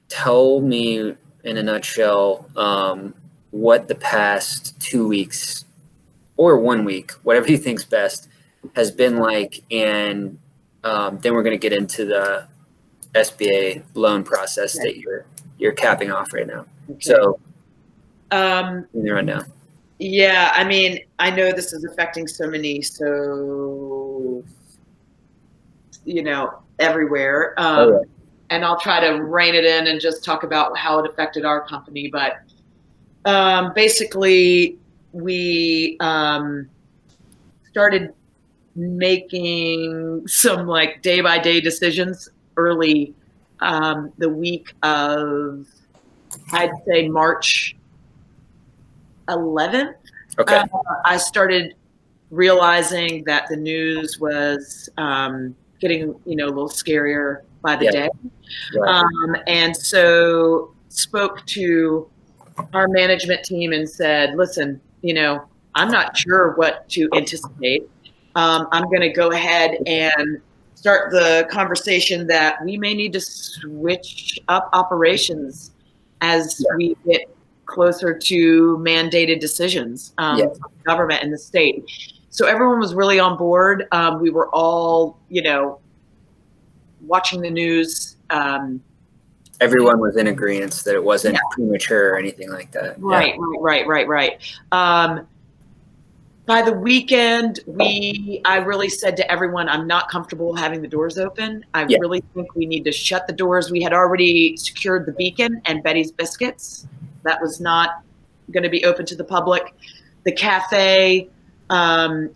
tell me in a nutshell what the past 2 weeks or 1 week, whatever you think's best, has been like, and then we're going to get into the SBA loan process that you're capping off right now. Okay. So, right now. Yeah, I mean, I know this is affecting so many, so everywhere. And I'll try to rein it in and just talk about how it affected our company. But basically, we started making some like day-by-day decisions early the week of, I'd say, March 11th. Okay. I started realizing that the news was getting, a little scarier by the day. Right. And so spoke to our management team and said, listen, I'm not sure what to anticipate. I'm going to go ahead and start the conversation that we may need to switch up operations as we get closer to mandated decisions from the government and the state. So everyone was really on board. We were all, watching the news. Everyone was in agreement that it wasn't premature or anything like that. Right. By the weekend, I really said to everyone, I'm not comfortable having the doors open. I really think we need to shut the doors. We had already secured the Beacon and Betty's Biscuits. That was not going to be open to the public. The cafe, there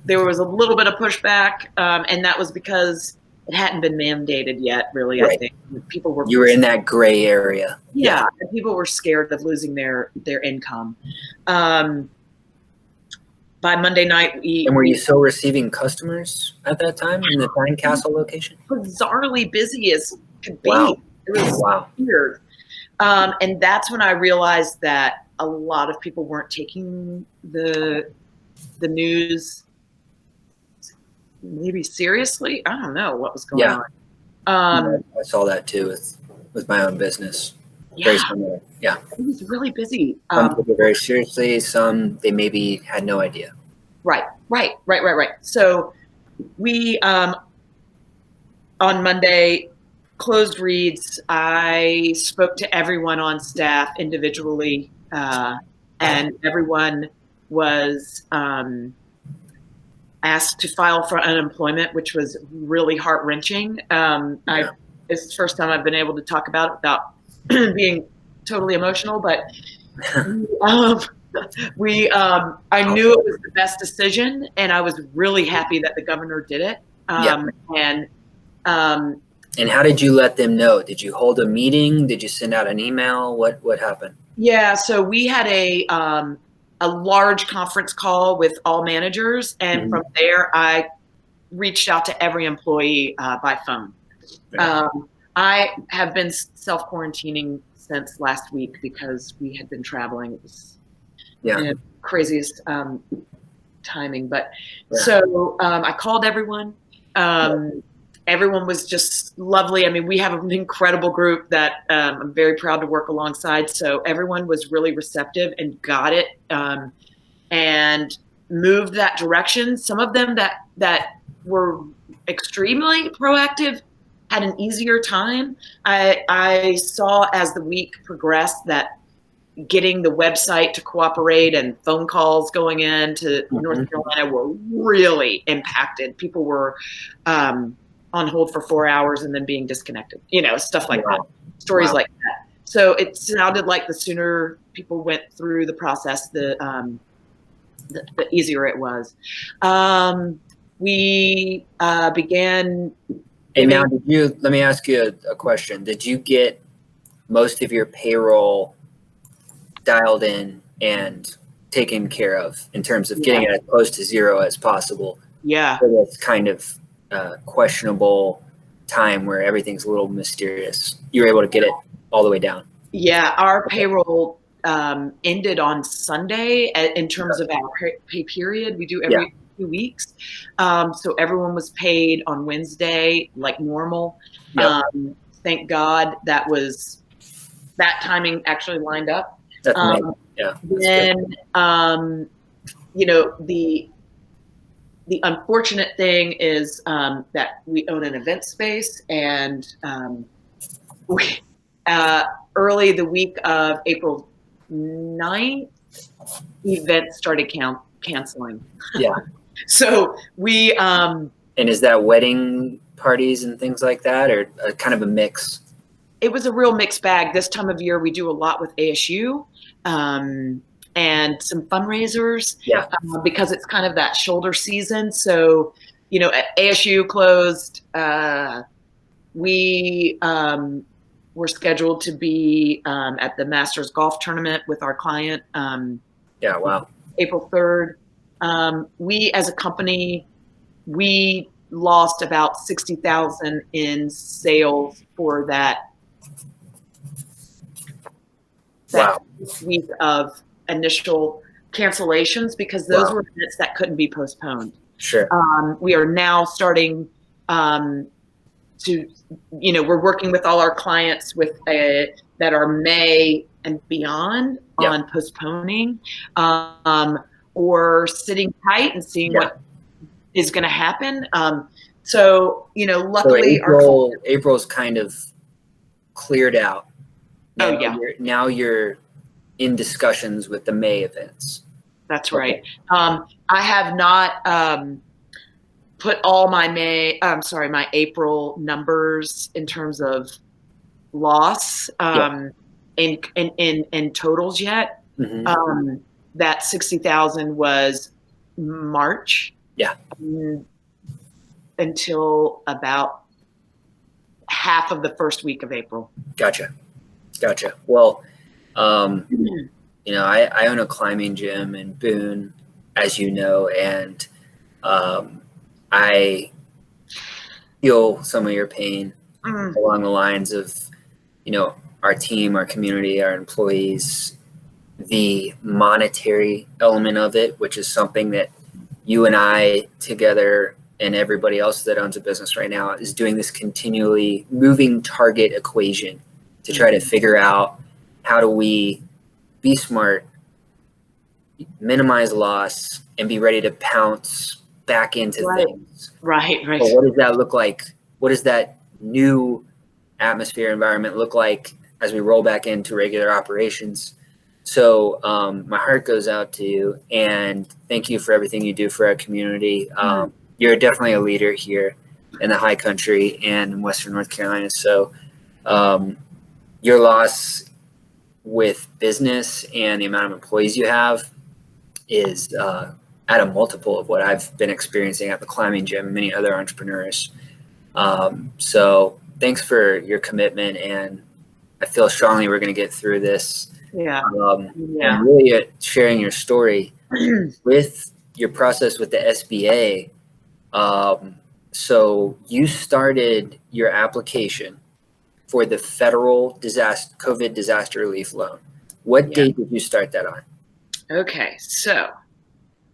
was a little bit of pushback, and that was because it hadn't been mandated yet, really. Right. I think people were. You were in that gray area. Yeah, and people were scared of losing their income. By Monday night, and were you still receiving customers at that time in the Pine Castle location? Bizarrely busy as could be. Wow. It was weird. And that's when I realized that a lot of people weren't taking the news maybe seriously. I don't know what was going on. I saw that too with my own business. Very similar. Yeah. It was really busy. Some took it very seriously. Some, they maybe had no idea. Right. So we, on Monday, closed Reid's. I spoke to everyone on staff individually, and everyone was asked to file for unemployment, which was really heart-wrending. It's the first time I've been able to talk about it without being totally emotional, but I knew it was the best decision, and I was really happy that the governor did it. And how did you let them know? Did you hold a meeting? Did you send out an email? What happened? Yeah, so we had a large conference call with all managers, and from there I reached out to every employee by phone. I have been self-quarantining since last week because we had been traveling. It was craziest timing. But so I called everyone. Everyone was just lovely. I mean, we have an incredible group that I'm very proud to work alongside. So everyone was really receptive and got it and moved that direction. Some of them that were extremely proactive had an easier time. I saw as the week progressed that getting the website to cooperate and phone calls going in to North Carolina were really impacted. People were on hold for 4 hours and then being disconnected, stuff like that, stories like that. So it sounded like the sooner people went through the process, the easier it was. We began. And now, let me ask you a question. Did you get most of your payroll dialed in and taken care of in terms of getting it as close to zero as possible? Yeah. For this kind of questionable time where everything's a little mysterious. You were able to get it all the way down. Yeah, our payroll ended on Sunday in terms of our pay period. We do every 2 weeks. So everyone was paid on Wednesday like normal. thank God that timing actually lined up. That's amazing. Yeah. Then, the unfortunate thing is that we own an event space, and we early the week of April 9th, events started canceling. Yeah. So we and is that wedding parties and things like that, or kind of a mix? It was a real mixed bag. This time of year, we do a lot with ASU and some fundraisers. Yeah. Because it's kind of that shoulder season. So, ASU closed. We were scheduled to be at the Masters Golf Tournament with our client. Yeah, wow. April 3rd. We, as a company, we lost about $60,000 in sales for that wow. week of initial cancellations, because those were events that couldn't be postponed. Sure. We are now starting we're working with all our clients that are May and beyond on postponing or sitting tight and seeing what is going to happen. Luckily, April's kind of cleared out. Now you're in discussions with the May events. That's right. I have not put all my April numbers in terms of loss in totals yet. Mm-hmm. That 60,000 was March. Yeah. Until about half of the first week of April. Gotcha. Well, I own a climbing gym in Boone, as you know, and I feel some of your pain along the lines of, our team, our community, our employees, the monetary element of it, which is something that you and I together and everybody else that owns a business right now is doing this continually moving target equation to try to figure out how do we be smart, minimize loss, and be ready to pounce back into things. Right. But what does that look like? What does that new atmosphere environment look like as we roll back into regular operations? So my heart goes out to you, and thank you for everything you do for our community. You're definitely a leader here in the high country and in Western North Carolina. So your loss with business and the amount of employees you have is at a multiple of what I've been experiencing at the climbing gym and many other entrepreneurs. So thanks for your commitment, and I feel strongly we're going to get through this. And really sharing your story with your process with the SBA. So you started your application for the federal COVID disaster relief loan. What date did you start that on? Okay, so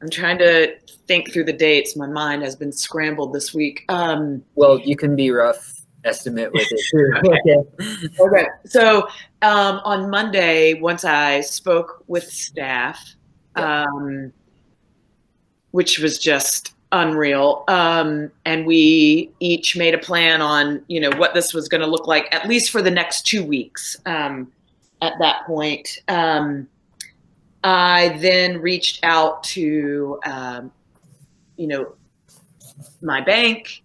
I'm trying to think through the dates. My mind has been scrambled this week. Well, you can be rough estimate with it. Okay. So on Monday, once I spoke with staff, which was just unreal, and we each made a plan on what this was going to look like, at least for the next 2 weeks. At that point, I then reached out to my bank,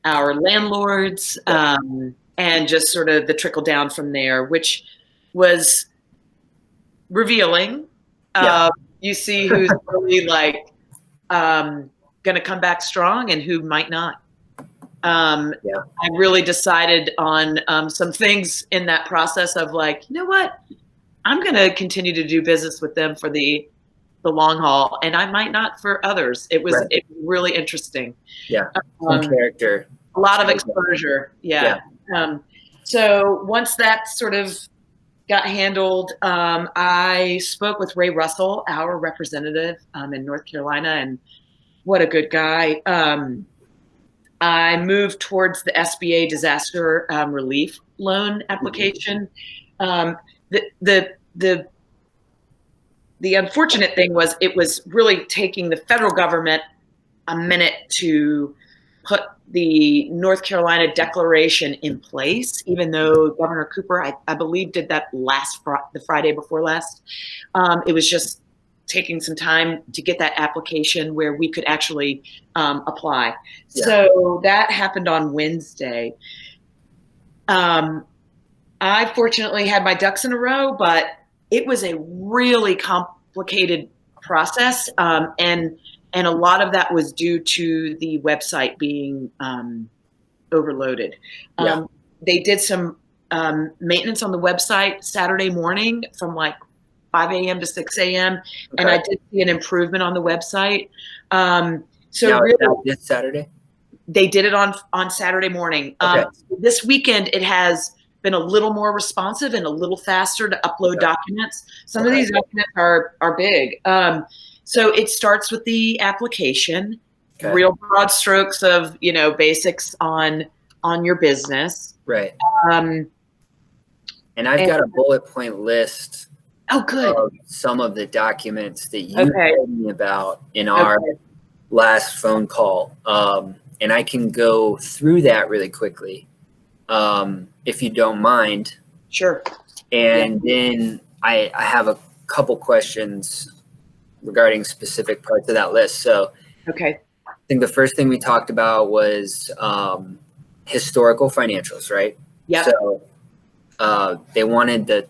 our landlords, and just sort of the trickle down from there, which was revealing. You see who's really going to come back strong and who might not. I really decided on some things in that process of you know what, I'm going to continue to do business with them for the long haul, and I might not for others. It was really interesting. Character. A lot of exposure. So once that sort of got handled, I spoke with Ray Russell, our representative in North Carolina, and what a good guy. I moved towards the SBA disaster relief loan application. The unfortunate thing was it was really taking the federal government a minute to put the North Carolina declaration in place, even though Governor Cooper, I believe, did that the Friday before last. It was just taking some time to get that application where we could actually apply. Yeah. So that happened on Wednesday. I fortunately had my ducks in a row, but it was a really complicated process. And a lot of that was due to the website being overloaded. Yeah. They did some maintenance on the website Saturday morning from like 5 a.m. to 6 a.m. Okay. And I did see an improvement on the website. So now, really, this Saturday? They did it on Saturday morning. Okay. This weekend, it has been a little more responsive and a little faster to upload documents. Some of these documents are big. So it starts with the application, real broad strokes of, basics on your business. Right. And I've got a bullet point list. Oh, good. Of some of the documents that you told me about in our last phone call. And I can go through that really quickly, if you don't mind. Sure. And then I have a couple questions regarding specific parts of that list. So I think the first thing we talked about was historical financials, right? Yeah. So they wanted the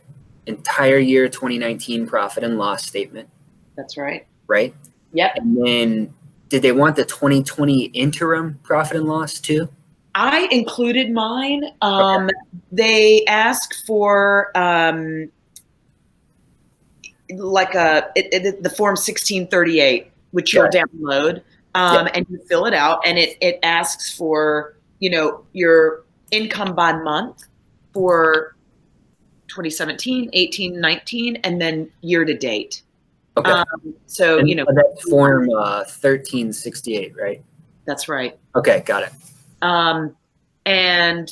entire year 2019 profit and loss statement. That's right. Right? Yep. And then did they want the 2020 interim profit and loss too? I included mine. They asked for the form 1638, which you'll download, and you fill it out, and it asks for, your income by month for 2017, 18, 19, and then year to date. Okay. So, that's form 1368, right? That's right. Okay, got it. And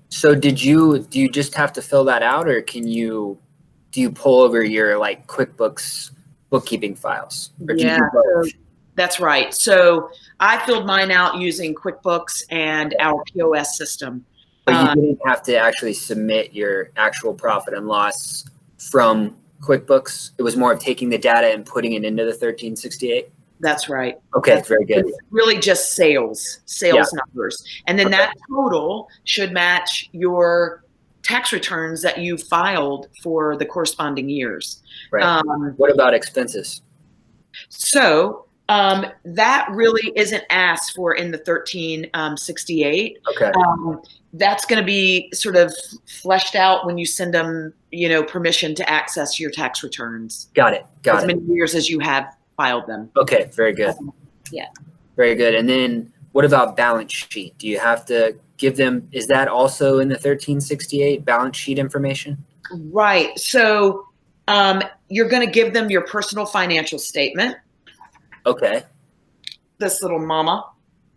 so do you just have to fill that out, or do you pull over your like QuickBooks bookkeeping files? Or do you do both? That's right. So I filled mine out using QuickBooks and our POS system. But you didn't have to actually submit your actual profit and loss from QuickBooks. It was more of taking the data and putting it into the 1368. That's right. Okay, very good. It's really just sales numbers. And then that total should match your tax returns that you filed for the corresponding years. Right. What about expenses? So that really isn't asked for in the 1368. Okay. That's going to be sort of fleshed out when you send them, permission to access your tax returns. Got it. As many years as you have filed them. Okay, very good. Yeah. Very good. And then what about balance sheet? Do you have to give them, is that also in the 1368 balance sheet information? Right. So you're going to give them your personal financial statement. Okay. This little mama.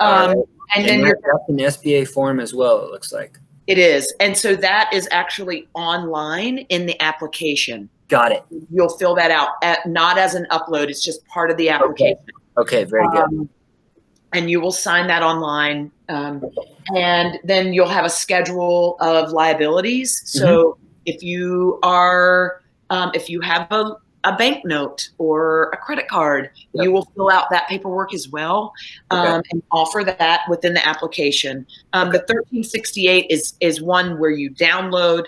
Right. And then that's an SBA form as well, it looks like. It is. And so that is actually online in the application. Got it. You'll fill that out, not as an upload. It's just part of the application. Okay, very good. And you will sign that online. And then you'll have a schedule of liabilities. So if you are, if you have a bank note or a credit card, you will fill out that paperwork as well, and offer that within the application. The 1368 is one where you download,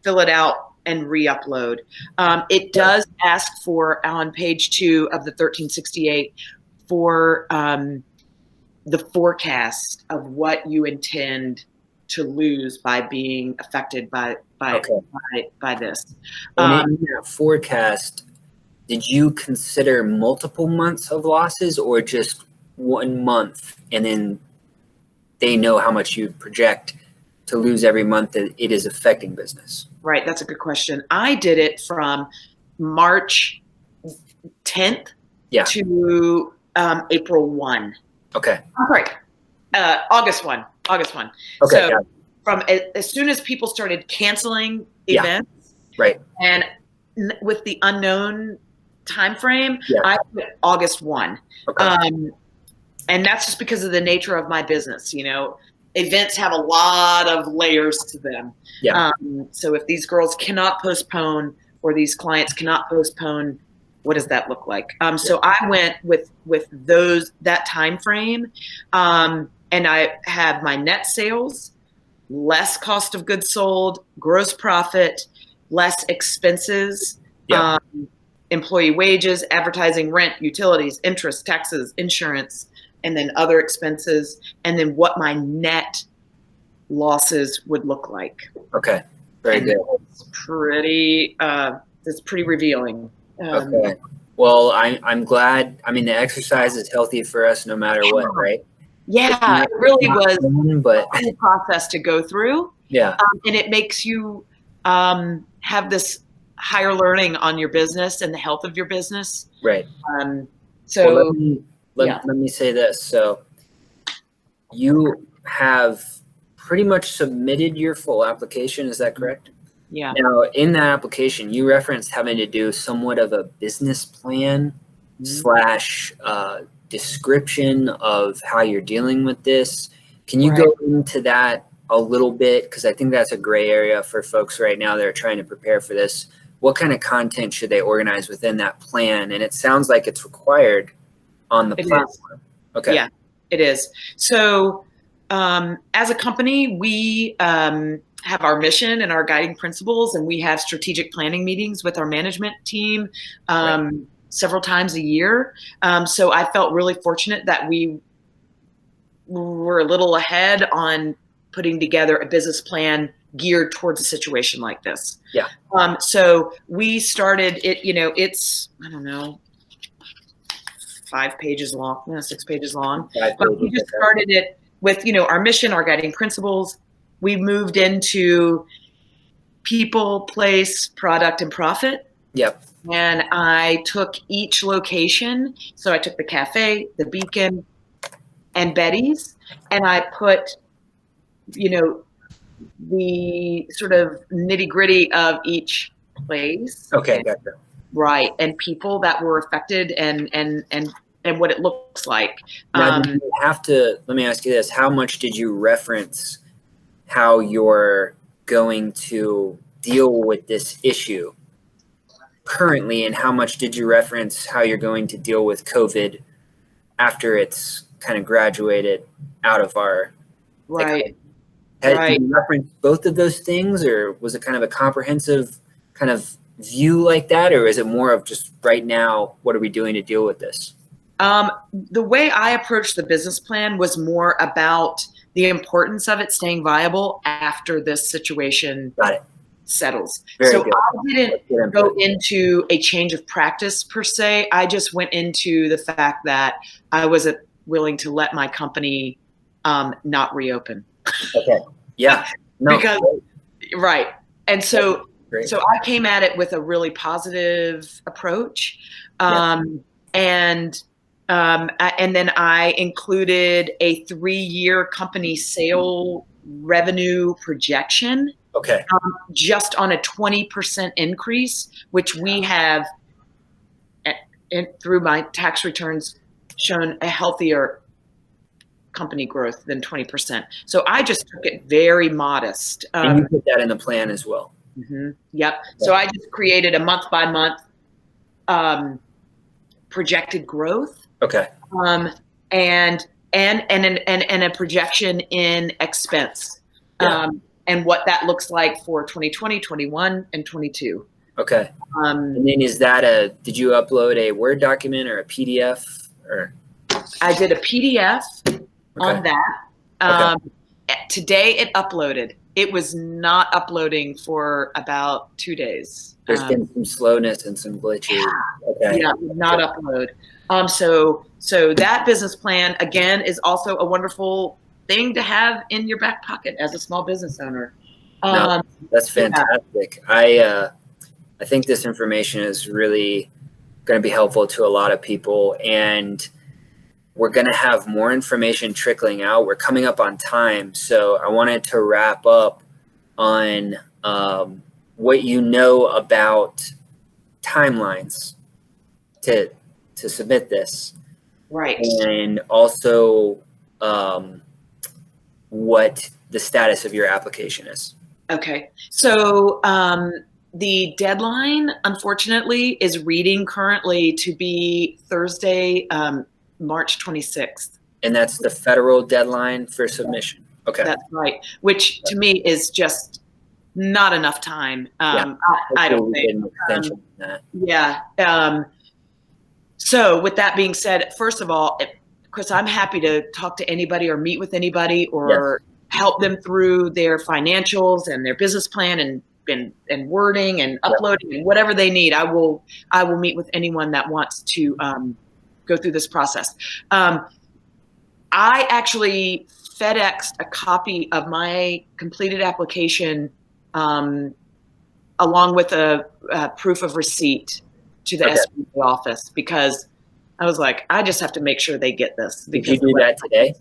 fill it out, and re-upload. It does ask for, on page 2 of the 1368, for the forecast of what you intend to lose by being affected by this. And in that forecast, did you consider multiple months of losses or just 1 month, and then they know how much you project to lose every month that it is affecting business? Right. That's a good question. I did it from March 10th to April 1. Okay. All right. August 1. Okay. So Got it. from as soon as people started canceling Yeah. events, Right. and with the unknown time frame, Yeah. I put August 1. Okay. And that's just because of the nature of my business. Events have a lot of layers to them. Yeah. So if these girls cannot postpone, or these clients cannot postpone, what does that look like? So I went with that time frame, and I have my net sales, less cost of goods sold, gross profit, less expenses, Yeah. employee wages, advertising, rent, utilities, interest, taxes, insurance, and then other expenses, and then what my net losses would look like. Okay. Very good. It's pretty revealing. Okay. Well, I'm glad. I mean, the exercise is healthy for us no matter what, right? Yeah, it really was but a process to go through. Yeah. And it makes you have this higher learning on your business and the health of your business. Right. So let me say this. So you have pretty much submitted your full application. Is that correct? Yeah. Now, in that application, you referenced having to do somewhat of a business plan / description of how you're dealing with this. Can you go into that a little bit? Because I think that's a gray area for folks right now that are trying to prepare for this. What kind of content should they organize within that plan? And it sounds like it's required on the platform. Okay. Yeah, it is. So as a company, we have our mission and our guiding principles, and we have strategic planning meetings with our management team several times a year. So I felt really fortunate that we were a little ahead on putting together a business plan geared towards a situation like this. Yeah. So we started it, it's, I don't know, 5 pages long, 6 pages long. But we just started it with, our mission, our guiding principles. We moved into people, place, product, and profit. Yep. And I took each location. So I took the cafe, the Beacon, and Betty's, and I put, the sort of nitty-gritty of each place. Okay, gotcha. Right, and people that were affected, and what it looks like. Now, you have to. Let me ask you this: how much did you reference how you're going to deal with this issue currently, and how much did you reference how you're going to deal with COVID after it's kind of graduated out of our Did you reference both of those things, or was it kind of a comprehensive kind of view like that, or is it more of just right now, what are we doing to deal with this? The way I approached the business plan was more about the importance of it staying viable after this situation settles. So I didn't go into a change of practice per se. I just went into the fact that I wasn't willing to let my company not reopen. Okay. Yeah. No. Because and so I came at it with a really positive approach, and then I included a 3-year company sale revenue projection. Okay. Just on a 20% increase, which we have, through my tax returns, shown a healthier company growth than 20%. So I just took it very modest. And you put that in the plan as well. Mm-hmm. Yep. So I just created a month by month projected growth. Okay. And a projection in expense. And what that looks like for 2020, 21, and 22. Okay. And then did you upload a Word document or a PDF or? I did a PDF on that. Today it uploaded. It was not uploading for about 2 days. There's been some slowness and some glitches. Okay. Yeah, not upload. So that business plan, again, is also a wonderful thing to have in your back pocket as a small business owner. No, that's fantastic. I think this information is really going to be helpful to a lot of people. And we're going to have more information trickling out. We're coming up on time. So I wanted to wrap up on what you know about timelines to submit this. Right. And also what the status of your application is. Okay. So the deadline, unfortunately, is reading currently to be Thursday, March 26th. And that's the federal deadline for submission. Okay. That's right. Which to me is just not enough time. I don't think. Yeah. So with that being said, first of all, Chris, I'm happy to talk to anybody or meet with anybody or help them through their financials and their business plan and wording and uploading and whatever they need. I will meet with anyone that wants to go through this process. I actually FedExed a copy of my completed application along with a proof of receipt to the SBA office because I was like, I just have to make sure they get this. Did you do that today?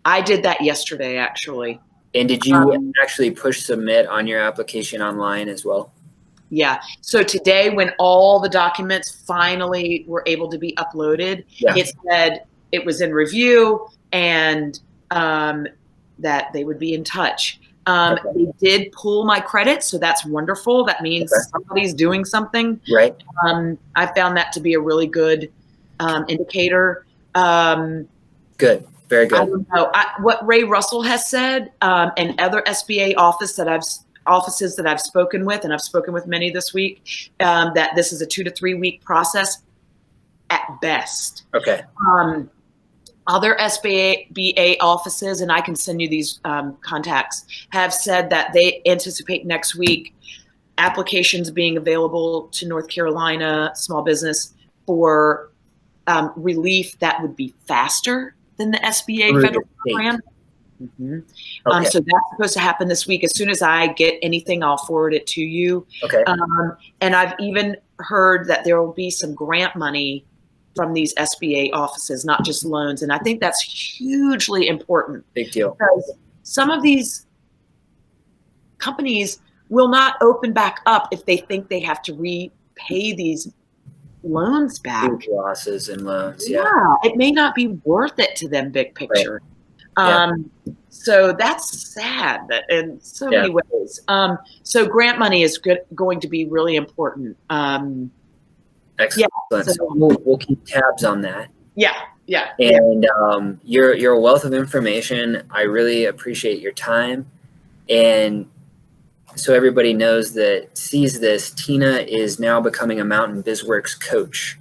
I did that yesterday, actually. And did you actually push submit on your application online as well? Yeah. So today, when all the documents finally were able to be uploaded, it said it was in review and that they would be in touch. They did pull my credit, so that's wonderful. That means somebody's doing something. Right. I found that to be a really good indicator. Good. Very good. I don't know what Ray Russell has said, and other SBA offices that I've spoken with, and I've spoken with many this week, that this is a 2 to 3 week process at best. Okay. Other SBA offices, and I can send you these contacts, have said that they anticipate next week applications being available to North Carolina small business for relief that would be faster than the SBA federal program. So that's supposed to happen this week. As soon as I get anything, I'll forward it to you. Okay. And I've even heard that there will be some grant money from these SBA offices, not just loans. And I think that's hugely important. Big deal. Because some of these companies will not open back up if they think they have to repay these loans back. Huge losses and loans. Yeah, it may not be worth it to them, big picture. Right. So that's sad in so many ways. So grant money is going to be really important. Excellent. So we'll keep tabs on that. Yeah. And you're a wealth of information. I really appreciate your time. And so everybody sees this, Tina is now becoming a Mountain Bizworks coach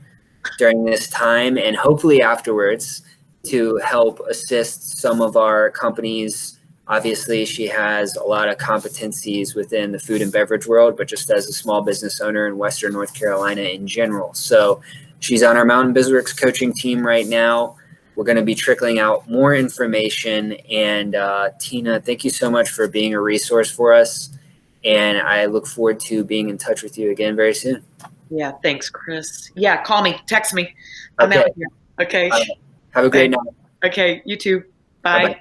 during this time and hopefully afterwards to help assist some of our companies. Obviously, she has a lot of competencies within the food and beverage world, but just as a small business owner in Western North Carolina in general. So she's on our Mountain Bizworks coaching team right now. We're going to be trickling out more information. And Tina, thank you so much for being a resource for us. And I look forward to being in touch with you again very soon. Yeah, thanks, Chris. Yeah, call me, text me. I'm out here. Okay. Have a great night. Okay, you too. Bye. Bye-bye.